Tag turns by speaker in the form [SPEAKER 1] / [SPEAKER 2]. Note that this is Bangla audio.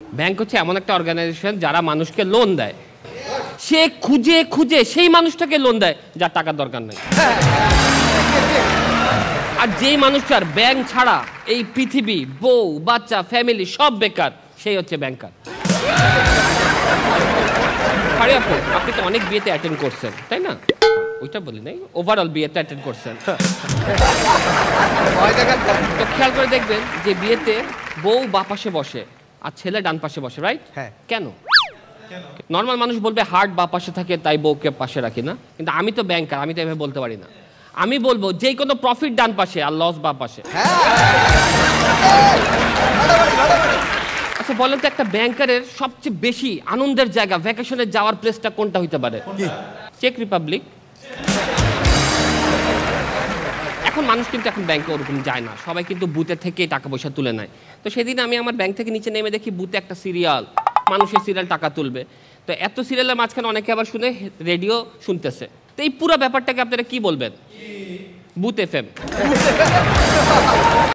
[SPEAKER 1] ব্যাংক হচ্ছে এমন একটা অর্গানাইজেশন যারা মানুষকে লোন দেয়, সে খুঁজে খুঁজে সেই মানুষটাকে লোন দেয় যার টাকার দরকার নেই। আর যেই মানুষটার ব্যাংক ছাড়া এই পৃথিবী, বউ বাচ্চা ফ্যামিলি সব বেকার, সেই হচ্ছে ব্যাংকার। আপনি তো অনেক বিয়েতে অ্যাটেন্ড করছেন তাই না? ওইটা বলি নাই, ওভারঅল বিয়েতে অ্যাটেন্ড করছেন। তো খেয়াল করে দেখবেন যে বিয়েতে বউ বা পাশে বসে আর ছেলে ডান পাশে বসে, রাইট? কেন? নর্মাল মানুষ বলবে হার্ট বা পাশে থাকে তাই বউকে পাশে রাখি না, কিন্তু আমি তো ব্যাংকার, আমি তো এভাবে বলতে পারি না। আমি বলবো যে কোনো প্রফিট ডান পাশে আর লস বা পাশে। আচ্ছা বলেন তো, একটা ব্যাংকারের সবচেয়ে বেশি আনন্দের জায়গা ভ্যাকেশনে যাওয়ার প্লেসটা কোনটা হইতে পারে? চেক রিপাবলিক। এখন মানুষ কিন্তু এখন ব্যাংকে ওরকম যায় না, সবাই কিন্তু বুথে থেকে টাকা পয়সা তুলে নেয়। তো সেদিন আমি আমার ব্যাংক থেকে নিচে নেমে দেখি বুথে একটা সিরিয়াল, মানুষের সিরিয়াল টাকা তুলবে। তো এত সিরিয়ালের মাঝখানে অনেকে আবার শুনে রেডিও শুনতেছে। তো এই পুরো ব্যাপারটাকে আপনারা কি বলবেন? Booth FM.